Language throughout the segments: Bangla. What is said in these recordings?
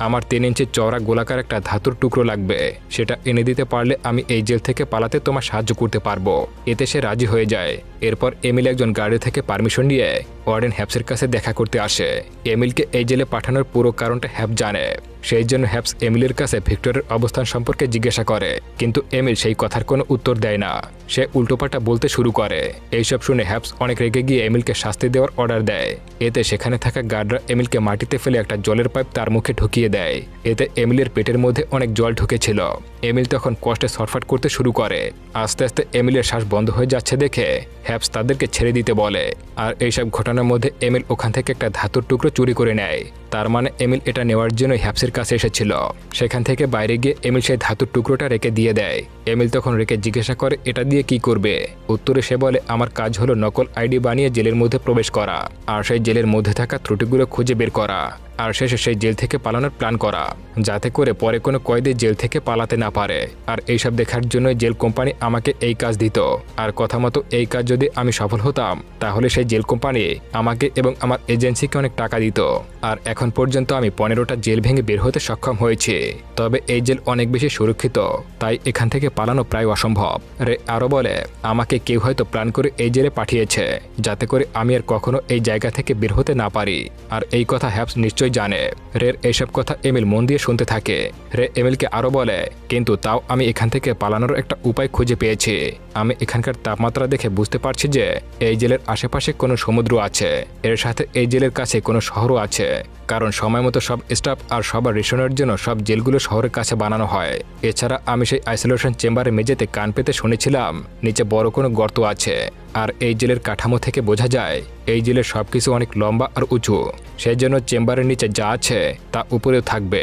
আমার 3 ইঞ্চি চওড়া গোলাকার একটা ধাতুর টুকরো লাগবে, সেটা এনে দিতে পারলে আমি এই জেল থেকে পালাতে তোমার সাহায্য করতে পারবো। এতে সে রাজি হয়ে যায়। এরপর এমিল একজন গার্ডের থেকে পারমিশন নিয়ে ওয়ার্ডেন হ্যাপসের কাছে দেখা করতে আসে। এমিলকে এই জেলে পাঠানোর পুরো কারণটা হ্যাপ জানে। সেই জন্য হ্যাপস এমিলের কাছে ভিক্টরের অবস্থান সম্পর্কে জিজ্ঞাসা করে, কিন্তু এমিল সেই কথার কোনো উত্তর দেয় না। সে উল্টোপাল্টা বলতে শুরু করে। এইসব শুনে হ্যাপস অনেক রেগে গিয়ে এমিলকে শাস্তি দেওয়ার অর্ডার দেয়। এতে সেখানে থাকা গার্ডরা এমিলকে মাটিতে ফেলে একটা জলের পাইপ তার মুখে ঢুকিয়ে দেয়। এতে এমিলের পেটের মধ্যে অনেক জল ঢুকেছিল। এমিল তখন কষ্টে ছটফট করতে শুরু করে। আস্তে আস্তে এমিলের শ্বাস বন্ধ হয়ে যাচ্ছে দেখে হ্যাপস তাদেরকে ছেড়ে দিতে বলে। আর এইসব ঘটনার মধ্যে এমিল ওখান থেকে একটা ধাতুর টুকরো চুরি করে নেয়। তার মানে এমিল এটা নেওয়ার জন্য হ্যাপসের কাছে এসেছিল। সেখান থেকে বাইরে গিয়ে এমিল সেই ধাতুর টুকরোটা রেখে দিয়ে দেয়। এমিল তখন রেখে জিজ্ঞাসা করে এটা দিয়ে কি করবে। উত্তরে সে বলে, আমার কাজ হলো নকল আইডি বানিয়ে জেলের মধ্যে প্রবেশ করা, আর সেই জেলের মধ্যে থাকা ত্রুটিগুলো খুঁজে বের করা, আর শেষে সেই জেল থেকে পালানোর প্ল্যান করা, যাতে করে পরে কোনো কয়েদি জেল থেকে পালাতে না পারে। আর এইসব দেখার জন্য জেল কোম্পানি আমাকে এই কাজ দিত। আর কথা মতো এই কাজ যদি আমি সফল হতাম, তাহলে সেই জেল কোম্পানি আমাকে এবং আমার এজেন্সিকে অনেক টাকা দিত। আর এখন পর্যন্ত আমি 15টা জেল ভেঙে বের হতে সক্ষম হয়েছি। তবে এই জেল অনেক বেশি সুরক্ষিত, তাই এখান থেকে পালানো প্রায় অসম্ভব। রে আরও বলে, আমাকে কেউ হয়তো প্ল্যান করে এই জেলে পাঠিয়েছে, যাতে করে আমি আর কখনো এই জায়গা থেকে বের হতে না পারি। আর এই কথা হ্যাপস নিশ্চয়ই জানে। রের এইসব কথা এমিল মন দিয়ে শুনতে থাকে। রে এমিলকে আরও বলে, কিন্তু তাও আমি এখান থেকে পালানোর একটা উপায় খুঁজে পেয়েছি। আমি এখানকার তাপমাত্রা দেখে বুঝতে পারছি যে এই জেলের আশেপাশে কোনো সমুদ্র আছে। এর সাথে এই জেলের কাছে কোনো শহরও আছে, কারণ সময় মতো সব স্টাফ আর সবার রেশনের জন্য সব জেলগুলো শহরের কাছে বানানো হয়। এছাড়া আমি সেই আইসোলেশন চেম্বারে মেঝেতে কান পেতে শুনেছিলাম নিচে বড় কোনো গর্ত আছে। আর এই জেলের কাঠামো থেকে বোঝা যায় এই জেলের সবকিছু অনেক লম্বা আর উঁচু। সেই জন্য চেম্বারের নিচে যা আছে তা উপরেও থাকবে।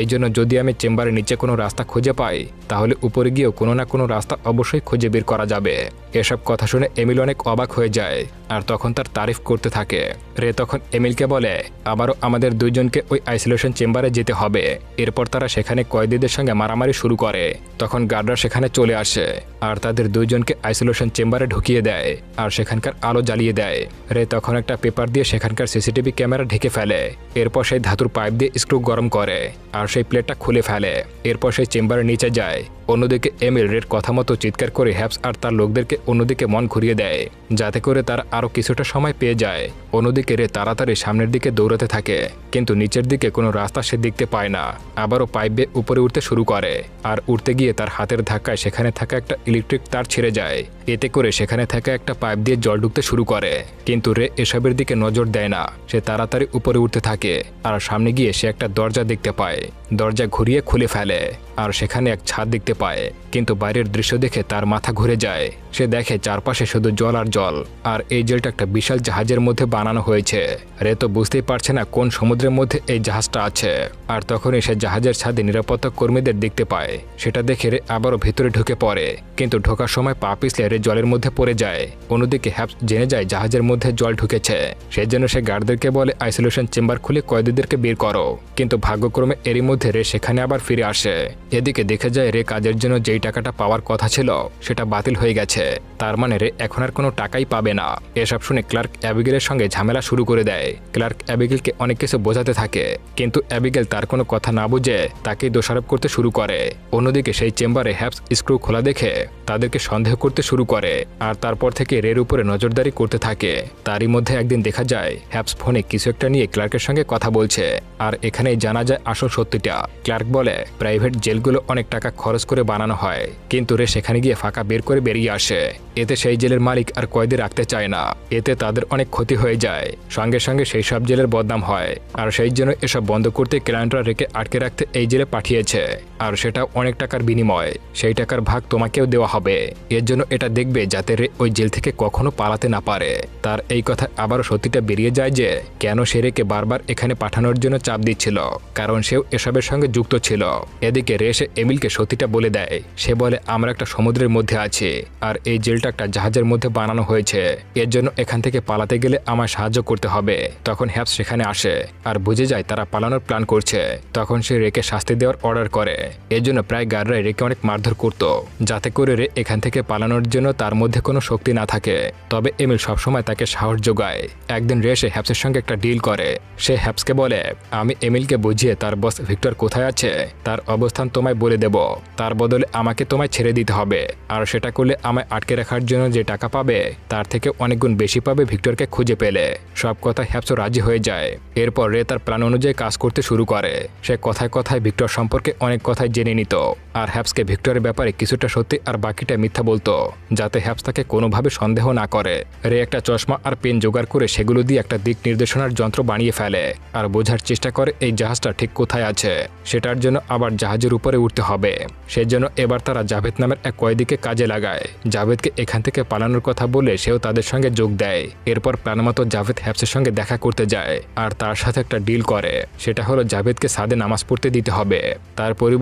এই জন্য যদি আমি চেম্বারের নিচে কোনো রাস্তা খুঁজে পাই, তাহলে উপরে গিয়েও কোনো না কোনো রাস্তা অবশ্যই খুঁজে বের করা যাবে। এসব কথা শুনে এমিল অনেক অবাক হয়ে যায়, আর তখন তার তারিফ করতে থাকে। রে তখন এমিলকে বলে, আবারও আমাদের দুইজনকে ওই আইসোলেশন চেম্বারে যেতে হবে। এরপর তারা সেখানে কয়েদিদের সঙ্গে মারামারি শুরু করে। তখন গার্ডরা সেখানে চলে আসে আর তাদের দুইজনকে আইসোলেশন চেম্বারে ঢুকিয়ে দেয় আর সেখানকার আলো জ্বালিয়ে দেয়। রে তখন একটা পেপার দিয়ে সেখানকার সিসিটিভি ক্যামেরা ঢেকে ফেলে। এরপর সেই ধাতুর পাইপ দিয়ে স্ক্রু গরম করে আর সেই প্লেটটা খুলে ফেলে। এরপর সেই চেম্বারের নিচে যায়। অন্যদিকে এমিল রের কথা মতো চিৎকার করে হ্যাপস আর তার লোকদেরকে অন্যদিকে মন ঘুরিয়ে দেয়, যাতে করে তারা আরও কিছুটা সময় পেয়ে যায়। অন্যদিকে রে তাড়াতাড়ি সামনের দিকে দৌড়াতে থাকে, কিন্তু নিচের দিকে কোনো রাস্তা সে দেখতে পায় না। আবারও পাইপ বেয়ে উপরে উঠতে শুরু করে, আর উঠতে গিয়ে তার হাতের ধাক্কায় সেখানে থাকা একটা ইলেকট্রিক তার ছিঁড়ে যায়। এতে করে সেখানে থাকা একটা পাইপ দিয়ে জল ঢুকতে শুরু করে, কিন্তু রে এসবের দিকে নজর দেয় না। সে তাড়াতাড়ি উপরে উঠতে থাকে আর সামনে গিয়ে সে একটা দরজা দেখতে পায়। দরজা ঘুরিয়ে খুলে ফেলে আর সেখানে এক ছাদ দেখতে পায়, কিন্তু বাইরের দৃশ্য দেখে তার মাথা ঘুরে যায়। সে দেখে চারপাশে শুধু জল আর জল, আর এই জেলটা একটা বিশাল জাহাজের মধ্যে বানানো হয়েছে। রে তো বুঝতেই পারছে না কোন সমুদ্রের মধ্যে এই জাহাজটা আছে। আর তখনই সে জাহাজের ছাদে নিরাপত্তা কর্মীদের দেখতে পায়। সেটা দেখে রে আবারও ভিতরে ঢুকে পড়ে, কিন্তু ঢোকার সময় পা পিছলে রে জলের মধ্যে পড়ে যায়। অন্যদিকে হ্যাপস জেনে যায় জাহাজের মধ্যে জল ঢুকেছে। সেই জন্য সে গার্ডদেরকে বলে আইসোলেশন চেম্বার খুলে কয়েদিদেরকে বের করো, কিন্তু ভাগ্যক্রমে এরই মধ্যে রে সেখানে আবার ফিরে আসে। এদিকে দেখে যায় রে কাজের জন্য যেই টাকাটা পাওয়ার কথা ছিল সেটা বাতিল হয়ে গেছে। তার মানে রে এখন আর কোনো টাকাই পাবে না। এসব শুনে ক্লার্ক অ্যাবিগেলের সঙ্গে ঝামেলা শুরু করে দেয়। ক্লার্ক অ্যাবিগেলকে অনেক কিছু বোঝাতে থাকে, কিন্তু অ্যাবিগেল তার কোনো কথা না বুঝে তাকেই দোষারোপ করতে শুরু করে। অন্যদিকে সেই চেম্বারে হ্যাপস স্ক্রু খোলা দেখে তাদেরকে সন্দেহ করতে শুরু করে, আর তারপর থেকে রের উপরে নজরদারি করতে থাকে। তারই মধ্যে একদিন দেখা যায় হ্যাপস ফোনে কিছু একটা নিয়ে ক্লার্কের সঙ্গে কথা বলছে, আর এখানেই জানা যায় আসল সত্যিটা। ক্লার্ক বলে প্রাইভেট জেলগুলো অনেক টাকা খরচ করে বানানো হয়, কিন্তু রে সেখানে গিয়ে ফাঁকা বের করে বেরিয়ে আসে। এতে সেই জেলের মালিক আর কয়েদি রাখতে চায় না। এতে তাদের অনেক ক্ষতি হয়ে যায়, সঙ্গে সঙ্গে সেই সব জেলের বদনাম হয়। আর সেই জন্য এসব বন্ধ করতে ক্লায়েন্টরা রেখে আটকে রাখতে এই জেলে পাঠিয়েছে, আর সেটা অনেক টাকার বিনিময়। সেই টাকার ভাগ তোমাকেও দেওয়া হবে। এর জন্য এটা দেখবে যাতে রে ওই জেল থেকে কখনো পালাতে না পারে। তার এই কথা আবারও সত্যিটা বেরিয়ে যায় যে কেন সে রেকে বারবার এখানে পাঠানোর জন্য চাপ দিচ্ছিল, কারণ সেও এসবের সঙ্গে যুক্ত ছিল। এদিকে রে সে এমিলকে সত্যিটা বলে দেয়। সে বলে আমরা একটা সমুদ্রের মধ্যে আছি আর এই জেলটা একটা জাহাজের মধ্যে বানানো হয়েছে, এর জন্য এখান থেকে পালাতে গেলে আমায় সাহায্য করতে হবে। তখন হ্যাপস সেখানে আসে আর বুঝে যায় তারা পালানোর প্ল্যান করছে। তখন সে রেকে শাস্তি দেওয়ার অর্ডার করে। এর জন্য প্রায় গার্ডরা রেকে অনেক মারধর করত, যাতে করে রে এখান থেকে পালানোর জন্য তার মধ্যে কোনো শক্তি না থাকে। তবে এমিল সবসময় তাকে সাহস যোগায়। একদিন রে সে হ্যাপসের সঙ্গে একটা ডিল করে। সে হ্যাপসকে বলে, আমি এমিলকে বুঝিয়ে তার বস ভিক্টর কোথায় আছে তার অবস্থান তোমায় বলে দেব, তার বদলে আমাকে তোমায় ছেড়ে দিতে হবে। আর সেটা করলে আমায় আটকে রাখার জন্য যে টাকা পাবে তার থেকে অনেক গুণ বেশি পাবে ভিক্টরকে খুঁজে পেলে। সব কথা হ্যাপসও রাজি হয়ে যায়। এরপর রে তার প্ল্যান অনুযায়ী কাজ করতে শুরু করে। সে কথায় কথায় ভিক্টর সম্পর্কে অনেক কথাই জেনে নিত আর হ্যাপসকে ভিক্টরের ব্যাপারে কিছুটা সত্যি আর বাকিটা মিথ্যা বলতো, যাতে হ্যাপস তাকে কোনোভাবে সন্দেহ না করে। রে একটা চশমা আর পেন জোগাড় করে সেগুলো দিয়ে একটা দিক নির্দেশনার যন্ত্র বানিয়ে ফেলে আর বোঝার চেষ্টা করে এই জাহাজটা ঠিক কোথায় আছে। সেটার জন্য আবার জাহাজের উপরে উঠতে হবে। সেজন্য এবার তারা জাভেদ নামের এক কয়েদিকে কাজে লাগায়। জাভেদকে এখান থেকে পালানোর কথা বলে সেও তাদের সঙ্গে যোগ দেয়। এরপর প্ল্যান মতো জাভেদ হ্যাপসের সঙ্গে দেখা করতে যায় আর তার সাথে একটা ডিল করে। সেটা হলো জাভেদকে সাদে নামাজ পড়তে দিতে হবে। তার পরিবর্তে